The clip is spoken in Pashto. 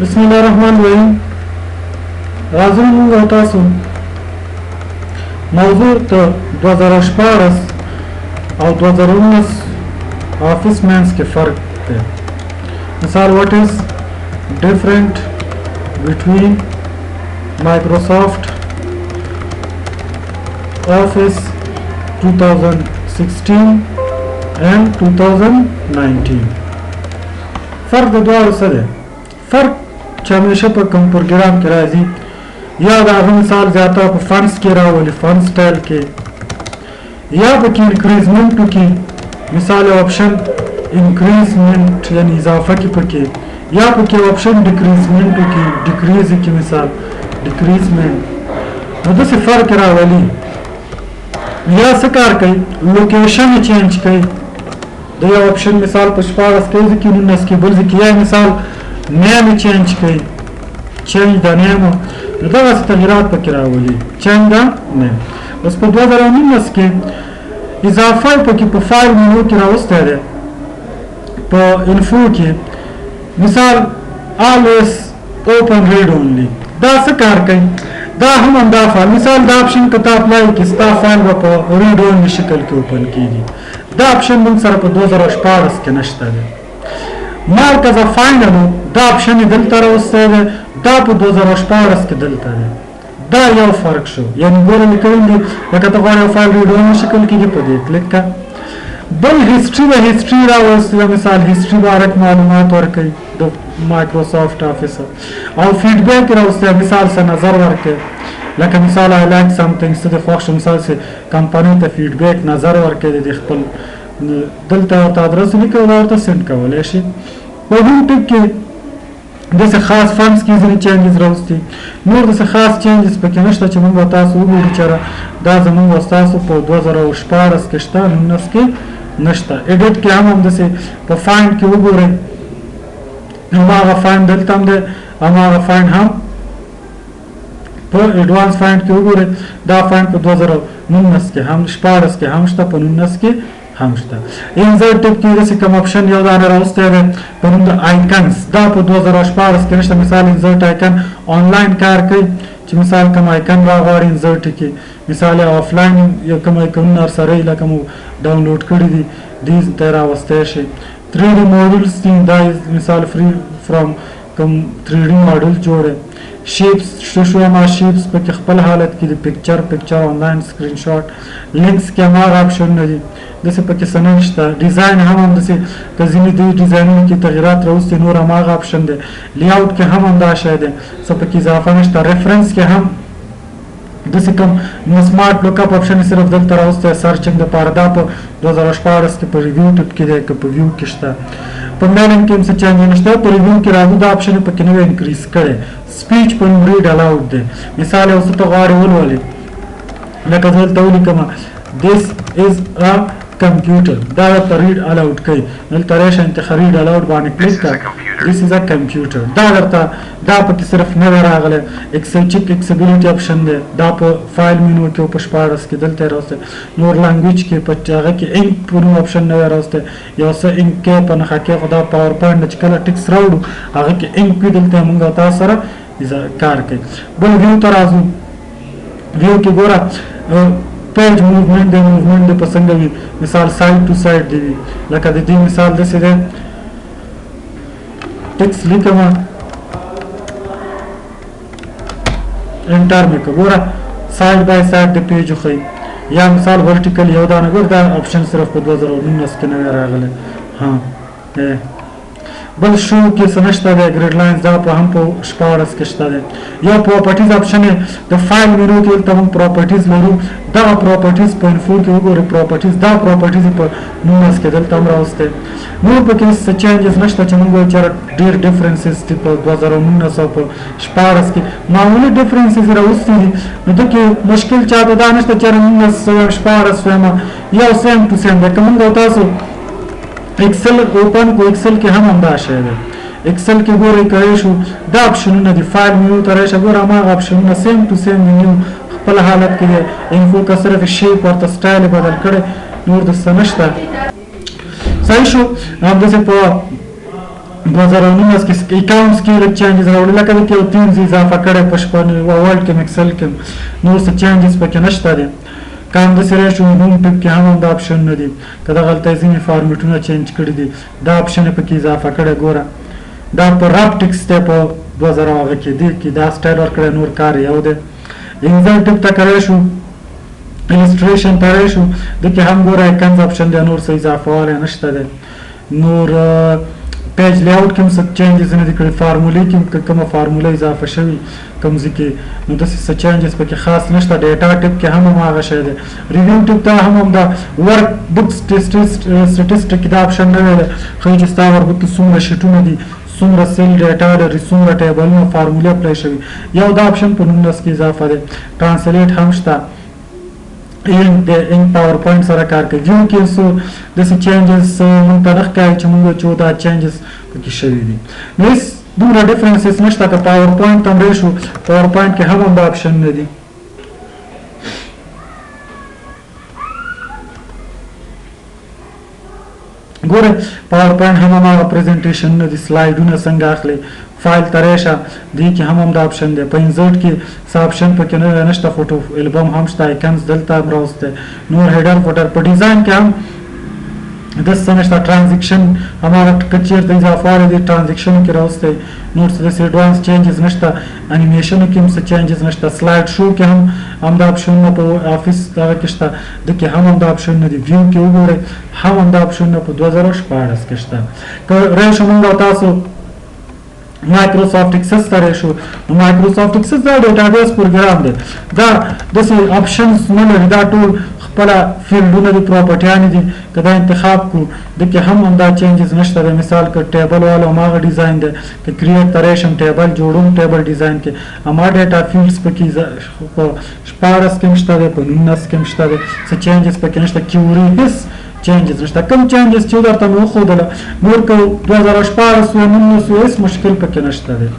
بسم الله الرحمن الرحیم. راځو موږ او تاسو موضوع ته 2014 او 2019 آفس مینس کې فرق دی. مثال what is different between Microsoft Office 2016 and 2019. فرق د دوه څه دی؟ فرق چې همیشه په کوم پروګرام کې راځي یا د هغه مثال زیاته په فنډز کې راولي، فنډ سټایل کې، یا پکې انکریزمنټو کې مثال آپشن انکریزمنټ یعنی اضافه کې پکې، یا پکې آپشن ډیکریزمنټو کې ډیکریز کې مثال ډیکریزمنټ. نو داسې فرق راولي. یا څه کار کوي؟ لوکیشن چینج کوي. د یو آپشن مثال په 14 کې ځکه 19 کې بل ځکه، یا مثال نیم چینج کوي، چینج د نیم. نو دغسې تغییرات پکې راولي، چینج د نیم. بس په 2019 کې اضافه پکې په فایل منو کې راوستی دی. په انفو کې مثال always open read only. دا څه کار کوي؟ دا هم همدا فایل مثال دا آپشن که ته اپلای کړې ستا فایل به په ریډ اونلی شکل کې اوپن کېږي. دا آپشن موږ سره په 2014 کې نشته دی. مارک از فاینل دا آپشن یې دلته راوستی دی، دا په 2014 کې دلته دی. دا یو فرق شو. یعنې ګوره لیکلی دي لکه ته غواړې یو فایل ریډ اونلی شکل کېږي، په دې کلیک کړه. بل هیسټري به هیسټري راوستی ده، مثال هیسټري باره کې معلومات ورکوي د مایکروسافټ آفس، او فیډبیک یې راوستی ده، مثال څه نظر ورکوي. لکه مثال I like something څه دې خوښ شو، مثال چې کمپنۍ ته فیډبیک نظر ورکوي د خپل دلته ورته ادرس لیکي او دا ورته سینډ کولی شي. په هوم ټیب کې داسې خاص فنډز کې ځینې چینجز راوستي، نور داسې خاص چینجز پکې نشته چې موږ به تاسو وګورو چېرې دا زموږ او ستاسو په 2014 کې شته، 19 کې نشته. ایډیټ کې هم همداسې په فایند کې وګورئ، هماغه فایند دلته هم دی، هماغه فایند هم په ایډوانس فایند کې وګورئ. دا فایند په 2019 کې هم 14 کې هم شته، په 19 کې هم شته. انزرټ ټیب کې داسې کوم آپشن یو دانه راوستی دی په نوم د آیکنز، دا په 2014 کې نشته. مثال انزرټ آیکن آنلاین کار کوي چې مثال کوم آیکن راغواړي انزرټ کې، مثال آفلاین یو کوم آیکنونه سره لکه مو ډاونلوډ کړي دي دې ته راوستی شي. 3D موډلز دي، دا مثال فری فرام کوم 3D موډل جوړه. شیپس شو ما شیپس په خپل حالت کې د پکچر آنلاین سکرین شاټ. لینکس کې هغه آپشن نه دي، داسې پکې څه نشته. ډیزاین هم همداسې که ځینې دې ډیزاینونو کې تغییرات راوستي نور هماغه آپشن دی. لیاوټ کې هم همدا شی دی، څه پکې اضافه نشته. ریفرنس کې هم داسې کوم سمارټ لوک اپ آپشن صرف دلته راوستی سرچنګ دپاره، دا په 2014 کې په ریویو ټیب کې دی که په ویو کې شته. په میلنګ کې هم څه چینج نشته. په ریویو کې راځو دا آپشن یې پکې نوی انکریز کړی. سپیچ په نوم ریډ الاؤډ دی. مثال یو څه ته غواړې ولولې، لکه زه دلته ولیکمه this is a computer، دا درته ریډ الاؤډ کوي. دلته راشئ انتخاب ریډ الاؤډ باندې کلیک کړه. this is a computer، دا درته دا پکې صرف نوی راغلی. چیک اکسیبیلیټي آپشن دی، دا په فایل مینو کې په 14 کې دلته یې راوستی. نور لانګویج کې په هغه کې انک په نوم آپشن نوی راوستی، یو څه انک کې په نښه کې خو دا پاور پوینټ چې کله ټکس راوړو هغه کې انک وي، دلته موږ او تاسو سره کار کوي. بل ویو ته راځو. ویو کې ګوره پیج موومنټ دی، موومنټ دی په څنګه وي، مثال ساید ټو ساید دی وي. لکه د دې مثال داسې دی، ټکس لیکمه انټر مې کړه، ګوره ساید بای ساید د پیج وښیي. یا مثال ورټیکل یو دانه ګوره دا آپشن صرف په 2019 کې نوی راغلی. ها بل شو کې څه نشته دی. ګریډ لاینز دا په هم په 14 کې شته دی. یو پراپرټیز آپشن د فایل مینو کې دلته موږ پراپرټیز لرو. دغه پراپرټیز په انفو کې وګورئ، پراپرټیز دا پراپرټیز په 19 کې دلته هم راوستی. نور پکې څه چینجز نشته چې موږ وایو چې ډېر ډفرنسز دي په 2019 او په 14 کې. معمولي ډفرنسز یې راوستي دي. نو دکې مشکل چاته دا نشته چې 19 14 وایم یو سیم ټو سیم دی. که موږ او تاسو ایکسل اوپن کو، ایکسل کې هم همدا شی دی. ایکسل کې ګورئ کولی شو دا آپشنونه دي. فایل مینو ته راشئ، ګوره هماغه آپشنونه سیم ټو سیم مینیو خپل حالت کې دی. انفو که صرف شیپ ورته سټایل یې بدل کړی، نور داسې نشته. صحیح شو. همداسې په 2019 کې اکاونټس کې لږ چینجز راوړل لکه د یو تیمز اضافه کړی په شپه ورلډ کې ایکسل کې نور څه چینجز پکې نشته دي کام د سره شو هوم ټیپ کې هم دا اپشن نه دي کله غلطه ځینې فارمیټونه چینج کړي دي دا اپشن پکې اضافه کړی ګوره دا په راب ټیکس ته په 2000 هغه کې دي کې دا سټایل ورکړی نور کار یو دی انزل ټیپ ته کړی شو illustration ته شو د کې هم ګوره کنز اپشن دی نور څه اضافه والی نشته دی نور پیج لیاوټ کې هم څه چینجز نه دي کړي فارمولې کې کومه فارموله اضافه شوي کوم ځای کې نو داسې څه چینجز پکې خاص نشته ډیټا ټیپ کې هم هغه شی دی ریویو ټیپ ته هم دا ورک بک سټیټسټیک دا اپشن نه دی ښایي چې ستا ورک کې څومره شیټونه دي څومره سیل ډیټا لري څومره ټیبلونه فارمولې اپلای شوي یو دا اپشن په 19 کې اضافه دی ټرانسلیټ هم شته in PowerPoint سره کار کوي ویو کې څو داسې چینجز مونږ ته نه ښکاري چې مونږ چې دا چینجز پکې شوي دي نو هېڅ دومره ډفرنسز نشته که PowerPoint ته هم راشو PowerPoint کې هم دا اپشن نه دي ګوره PowerPoint هم هغه پریزنټیشن نه دي سلایډونه څنګه اخلي فایل ته راشه دې کې هم دا اپشن دی په انزرټ کې څه اپشن پکې نشته فوټو البم هم شته آیکنز دلته هم راوسته نور هیډر فوټر په ډیزاین کې هم داسې څه نشته ټرانزیکشن هماغه که چېرته اضافه والی دی ټرانزیکشن کې راوستی نور څه داسې ایډوانس چینجز نشته انیمیشنو کې هم څه چینجز نشته سلایډ شو کې هم دا اپشنونه په افیس دغه کې شته د کې هم دا اپشن نه دي ویو کې وګورئ هم دا اپشنونه په 2014 کې شته که راشو مونږ تاسو مایکروسافټ اکسس ته راشو نو مایکروسافټ اکسس دا ډیټابیس پروګرام دی دا داسې اپشنز نه لري دا ټول خپله فیلډونه دي پراپرټیانې دي که دا انتخاب کړو د کې هم همدا چینجز نشته دی مثال که ټیبل والا هماغه ډیزاین دی که کریټ ته راشم ټیبل جوړوم ټیبل ډیزاین کې هما ډیټا فیلډز پکې په 14 کې هم شته دی په 19 کې هم شته دی څه چینجز پکې نشته کیوري هېڅ چینجز نشته کوم چینجز چې درته مې وښودله نور که 2014 و 19 هېڅ مشکل پکې نشته دی